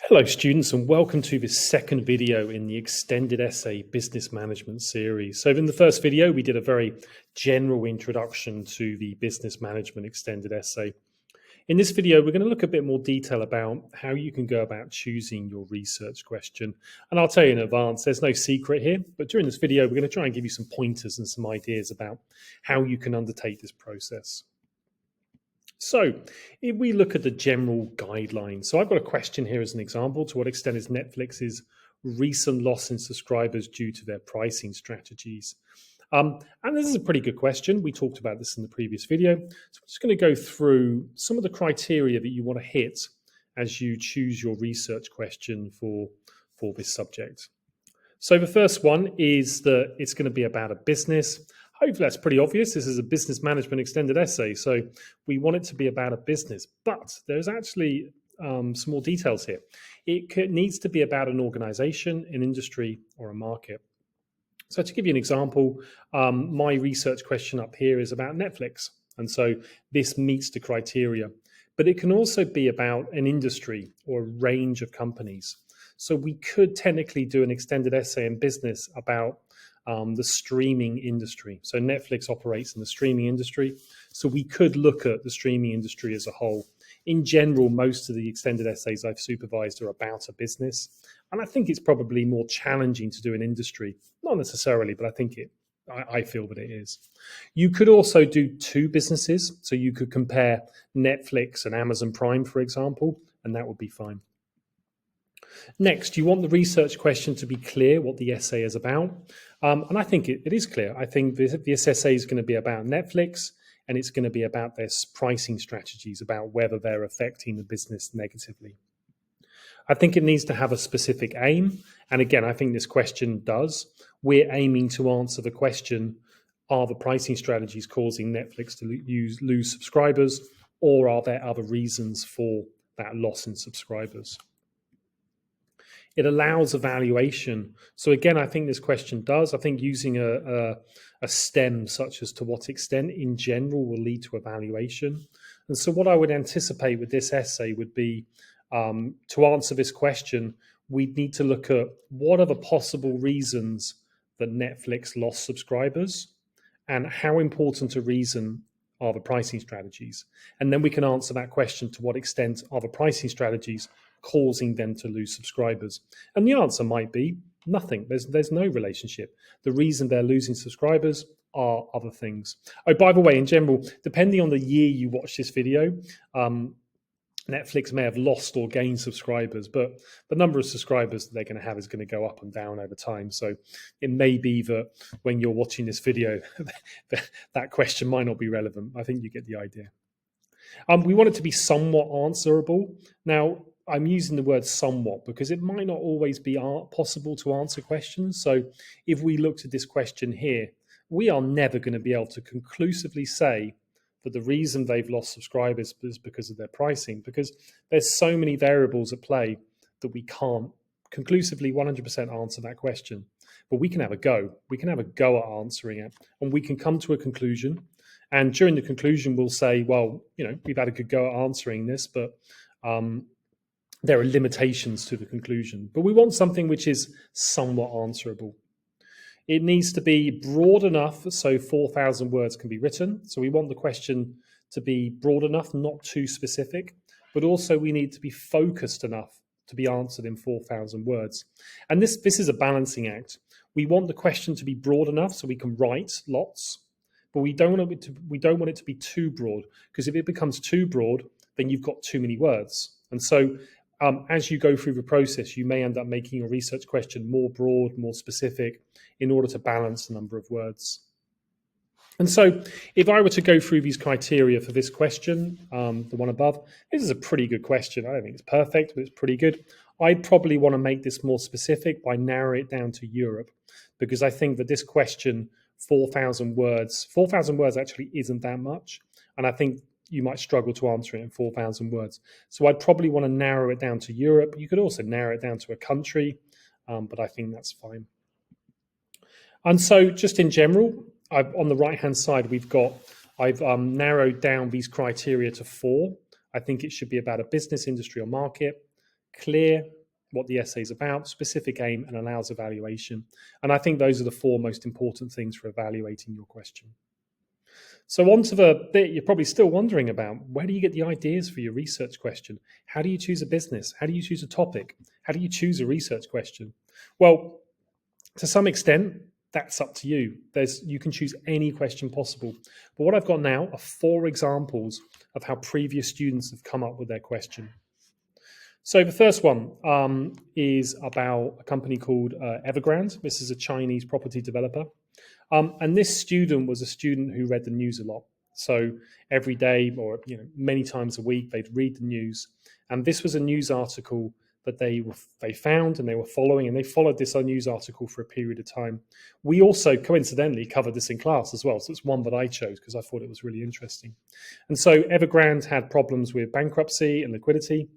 Hello students, and welcome to this second video in the extended essay business management series. So in the first video, we did a very general introduction to the business management extended essay. In this video, we're going to look a bit more detail about how you can go about choosing your research question. And I'll tell you in advance, there's no secret here, but during this video, we're going to try and give you some pointers and some ideas about how you can undertake this process. So if we look at the general guidelines, so I've got a question here as an example: to what extent is Netflix's recent loss in subscribers due to their pricing strategies? And this is a pretty good question. We talked about this in the previous video. So I'm just going to go through some of the criteria that you want to hit as you choose your research question for this subject. So the first one is that it's going to be about a business. Hopefully that's pretty obvious. This is a business management extended essay, so we want it to be about a business. But there's actually some more details here. It needs to be about an organization, an industry, or a market. So to give you an example, my research question up here is about Netflix. And so this meets the criteria. But it can also be about an industry or a range of companies. So we could technically do an extended essay in business about the streaming industry. So Netflix operates in the streaming industry. So we could look at the streaming industry as a whole. In general, most of the extended essays I've supervised are about a business. And I think it's probably more challenging to do an industry. Not necessarily, but I feel that it is. You could also do two businesses. So you could compare Netflix and Amazon Prime, for example, and that would be fine. Next, you want the research question to be clear what the essay is about. And I think it is clear. I think this essay is going to be about Netflix, and it's going to be about their pricing strategies, about whether they're affecting the business negatively. I think it needs to have a specific aim. And again, I think this question does. We're aiming to answer the question, are the pricing strategies causing Netflix to lose subscribers, or are there other reasons for that loss in subscribers? It allows evaluation. So again, I think this question does. I think using a stem such as to what extent in general will lead to evaluation. And so what I would anticipate with this essay would be to answer this question, we'd need to look at what are the possible reasons that Netflix lost subscribers and how important a reason are the pricing strategies. And then we can answer that question, to what extent are the pricing strategies causing them to lose subscribers? And the answer might be nothing. There's no relationship. The reason they're losing subscribers are other things. Oh, by the way, in general, depending on the year you watch this video, Netflix may have lost or gained subscribers, but the number of subscribers that they're going to have is going to go up and down over time. So it may be that when you're watching this video, that question might not be relevant. I think you get the idea. We want it to be somewhat answerable. Now, I'm using the word somewhat because it might not always be possible to answer questions. So if we looked at this question here, we are never going to be able to conclusively say that the reason they've lost subscribers is because of their pricing, because there's so many variables at play that we can't conclusively 100% answer that question. But we can have a go. We can have a go at answering it, and we can come to a conclusion. And during the conclusion, we'll say, well, we've had a good go at answering this, but there are limitations to the conclusion. But we want something which is somewhat answerable. It needs to be broad enough so 4,000 words can be written. So we want the question to be broad enough, not too specific, but also we need to be focused enough to be answered in 4,000 words. And this is a balancing act. We want the question to be broad enough so we can write lots, but we don't want it to be too broad, because if it becomes too broad, then you've got too many words. And so as you go through the process, you may end up making your research question more broad, more specific, in order to balance the number of words. And so if I were to go through these criteria for this question, the one above, this is a pretty good question. I don't think it's perfect, but it's pretty good. I'd probably want to make this more specific by narrowing it down to Europe, because I think that this question, 4,000 words actually isn't that much. And I think you might struggle to answer it in 4,000 words. So I'd probably want to narrow it down to Europe. You could also narrow it down to a country, but I think that's fine. And so just in general, on the right-hand side, I've narrowed down these criteria to 4. I think it should be about a business, industry, or market, clear, what the essay is about, specific aim, and allows evaluation. And I think those are the four most important things for evaluating your question. So on to the bit you're probably still wondering about. Where do you get the ideas for your research question? How do you choose a business? How do you choose a topic? How do you choose a research question? Well, to some extent, that's up to you. You can choose any question possible. But what I've got now are 4 examples of how previous students have come up with their question. So the first one is about a company called Evergrande. This is a Chinese property developer. And this student was a student who read the news a lot. So every day or many times a week, they'd read the news. And this was a news article that they found and they were following, and they followed this news article for a period of time. We also coincidentally covered this in class as well. So it's one that I chose because I thought it was really interesting. And so Evergrande had problems with bankruptcy and liquidity.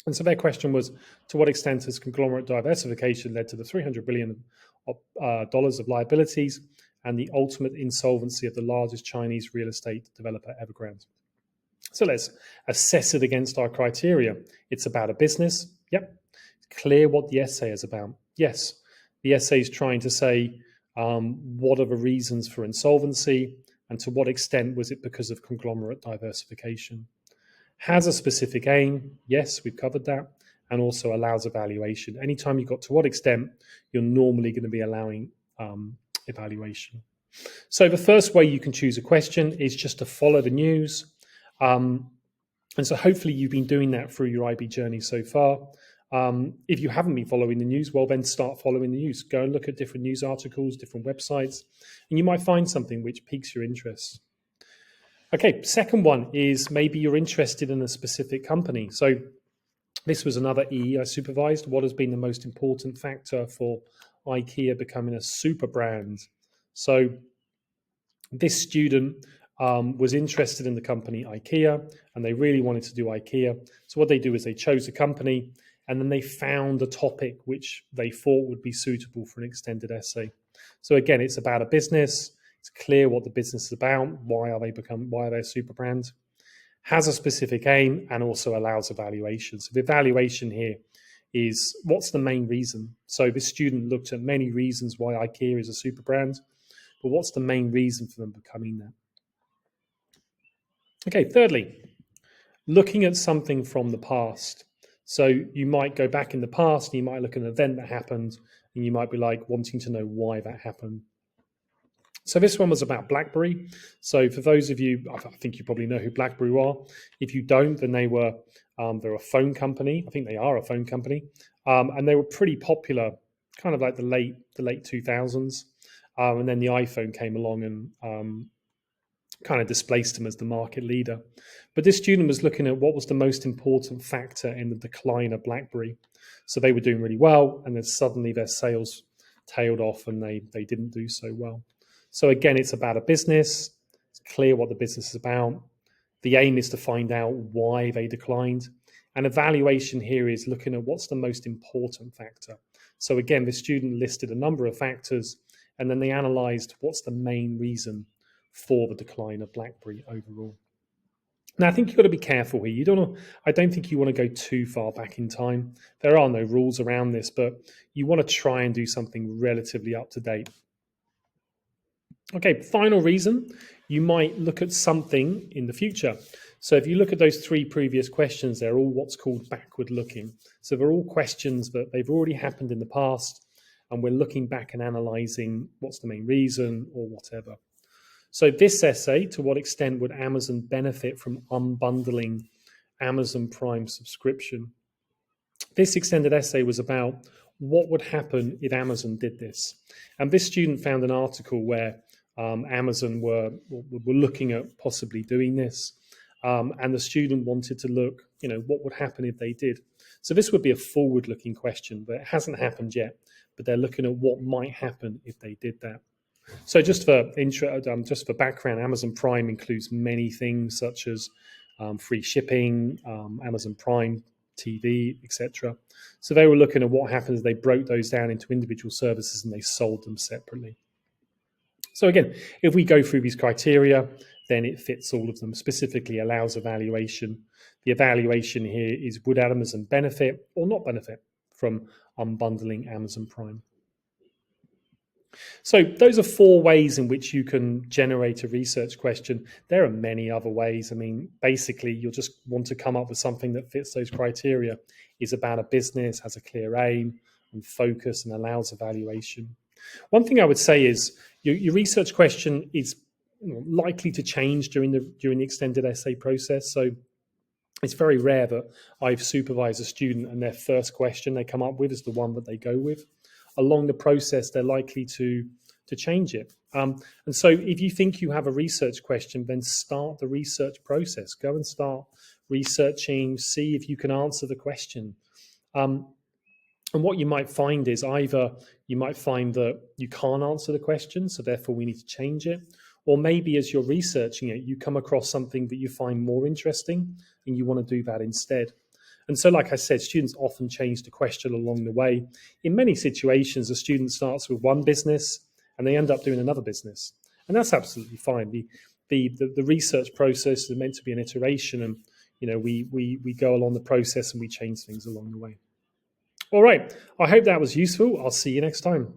And so their question was, to what extent has conglomerate diversification led to the $300 billion of liabilities and the ultimate insolvency of the largest Chinese real estate developer, Evergrande? So let's assess it against our criteria. It's about a business. Yep. It's clear what the essay is about. Yes. The essay is trying to say, what are the reasons for insolvency and to what extent was it because of conglomerate diversification? Has a specific aim. Yes, we've covered that. And also allows evaluation. Anytime you've got to what extent, you're normally going to be allowing evaluation. So the first way you can choose a question is just to follow the news. And so hopefully you've been doing that through your IB journey so far. If you haven't been following the news, well, then start following the news. Go and look at different news articles, different websites, and you might find something which piques your interest. Okay, second one is maybe you're interested in a specific company. So this was another E I supervised. What has been the most important factor for IKEA becoming a super brand? So this student was interested in the company IKEA, and they really wanted to do IKEA. So what they do is they chose a company, and then they found a topic which they thought would be suitable for an extended essay. So again, it's about a business. It's clear what the business is about. Why are they a super brand? Has a specific aim and also allows evaluation. So the evaluation here is what's the main reason? So this student looked at many reasons why IKEA is a super brand, but what's the main reason for them becoming that? Okay, thirdly, looking at something from the past. So you might go back in the past and you might look at an event that happened and you might be like wanting to know why that happened. So this one was about BlackBerry. So for those of you, I think you probably know who BlackBerry are. If you don't, then they're a phone company. I think they are a phone company. And they were pretty popular, kind of like the late 2000s. And then the iPhone came along and kind of displaced them as the market leader. But this student was looking at what was the most important factor in the decline of BlackBerry. So they were doing really well, and then suddenly their sales tailed off and they didn't do so well. So again, it's about a business. It's clear what the business is about. The aim is to find out why they declined. And evaluation here is looking at what's the most important factor. So again, the student listed a number of factors, and then they analyzed what's the main reason for the decline of BlackBerry overall. Now, I think you've got to be careful here. I don't think you want to go too far back in time. There are no rules around this, but you want to try and do something relatively up to date. Okay, final reason, you might look at something in the future. So if you look at those 3 previous questions, they're all what's called backward looking. So they're all questions that they've already happened in the past, and we're looking back and analyzing what's the main reason or whatever. So this essay, to what extent would Amazon benefit from unbundling Amazon Prime subscription? This extended essay was about what would happen if Amazon did this. And this student found an article where Amazon were looking at possibly doing this. And the student wanted to look, what would happen if they did? So this would be a forward-looking question, but it hasn't happened yet. But they're looking at what might happen if they did that. So just for background, Amazon Prime includes many things such as free shipping, Amazon Prime TV, etc. So they were looking at what happens if they broke those down into individual services and they sold them separately. So again, if we go through these criteria, then it fits all of them, specifically allows evaluation. The evaluation here is would Amazon benefit or not benefit from unbundling Amazon Prime. So those are 4 ways in which you can generate a research question. There are many other ways. I mean, basically, you'll just want to come up with something that fits those criteria, is about a business, has a clear aim and focus, and allows evaluation. One thing I would say is your research question is likely to change during the extended essay process. So it's very rare that I've supervised a student and their first question they come up with is the one that they go with. Along the process, they're likely to change it. And so if you think you have a research question, then start the research process. Go and start researching, see if you can answer the question. And what you might find is either you might find that you can't answer the question, so therefore we need to change it. Or maybe as you're researching it, you come across something that you find more interesting and you want to do that instead. And so, like I said, students often change the question along the way. In many situations, a student starts with one business and they end up doing another business. And that's absolutely fine. The research process is meant to be an iteration, and we go along the process and we change things along the way. All right. I hope that was useful. I'll see you next time.